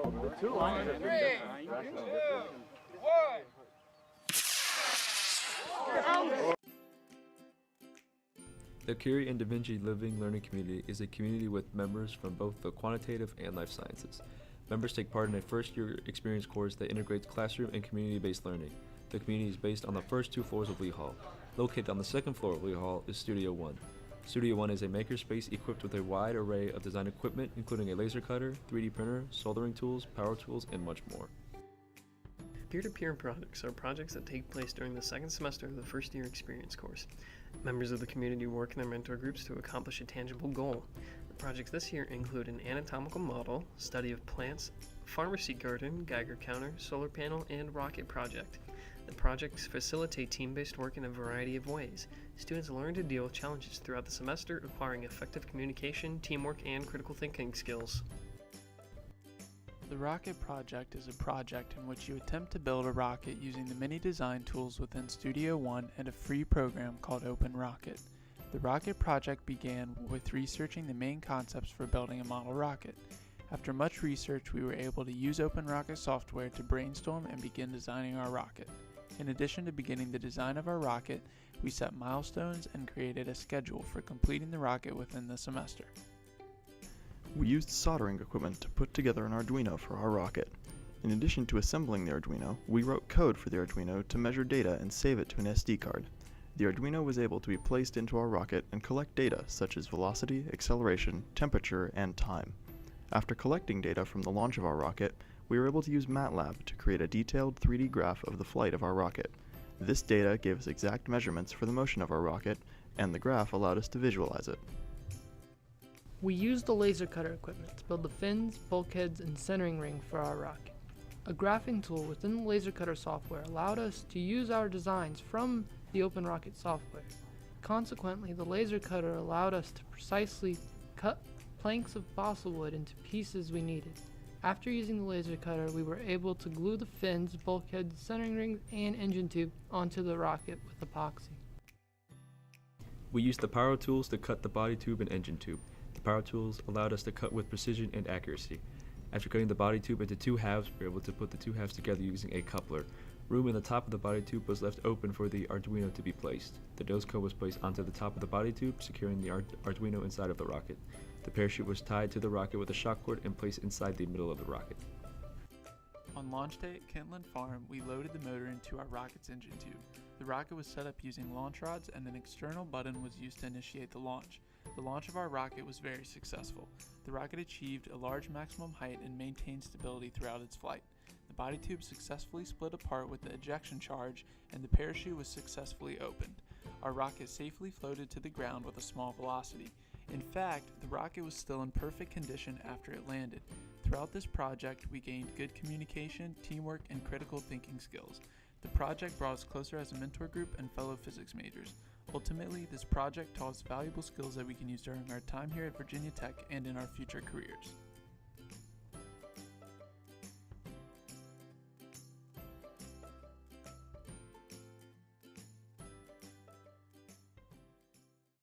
The Curie and Da Vinci Living Learning Community is a community with members from both the quantitative and life sciences. Members take part in a first-year experience course that integrates classroom and community-based learning. The community is based on the first 2 floors of Lee Hall. Located on the 2nd floor of Lee Hall is Studio One. Studio One is a makerspace equipped with a wide array of design equipment, including a laser cutter, 3D printer, soldering tools, power tools, and much more. Peer-to-peer projects are projects that take place during the 2nd semester of the first-year experience course. Members of the community work in their mentor groups to accomplish a tangible goal. The projects this year include an anatomical model, study of plants, pharmacy garden, Geiger counter, solar panel, and rocket project. The projects facilitate team-based work in a variety of ways. Students learn to deal with challenges throughout the semester, acquiring effective communication, teamwork, and critical thinking skills. The Rocket Project is a project in which you attempt to build a rocket using the many design tools within Studio One and a free program called Open Rocket. The Rocket Project began with researching the main concepts for building a model rocket. After much research, we were able to use Open Rocket software to brainstorm and begin designing our rocket. In addition to beginning the design of our rocket, we set milestones and created a schedule for completing the rocket within the semester. We used soldering equipment to put together an Arduino for our rocket. In addition to assembling the Arduino, we wrote code for the Arduino to measure data and save it to an SD card. The Arduino was able to be placed into our rocket and collect data such as velocity, acceleration, temperature, and time. After collecting data from the launch of our rocket, we were able to use MATLAB to create a detailed 3D graph of the flight of our rocket. This data gave us exact measurements for the motion of our rocket, and the graph allowed us to visualize it. We used the laser cutter equipment to build the fins, bulkheads, and centering ring for our rocket. A graphing tool within the laser cutter software allowed us to use our designs from the Open Rocket software. Consequently, the laser cutter allowed us to precisely cut planks of balsa wood into pieces we needed. After using the laser cutter, we were able to glue the fins, bulkheads, centering rings, and engine tube onto the rocket with epoxy. We used the power tools to cut the body tube and engine tube. The power tools allowed us to cut with precision and accuracy. After cutting the body tube into 2 halves, we were able to put the 2 halves together using a coupler. Room in the top of the body tube was left open for the Arduino to be placed. The nose cone was placed onto the top of the body tube, securing the Arduino inside of the rocket. The parachute was tied to the rocket with a shock cord and placed inside the middle of the rocket. On launch day at Kentland Farm, we loaded the motor into our rocket's engine tube. The rocket was set up using launch rods, and an external button was used to initiate the launch. The launch of our rocket was very successful. The rocket achieved a large maximum height and maintained stability throughout its flight. The body tube successfully split apart with the ejection charge, and the parachute was successfully opened. Our rocket safely floated to the ground with a small velocity. In fact, the rocket was still in perfect condition after it landed. Throughout this project, we gained good communication, teamwork, and critical thinking skills. The project brought us closer as a mentor group and fellow physics majors. Ultimately, this project taught us valuable skills that we can use during our time here at Virginia Tech and in our future careers.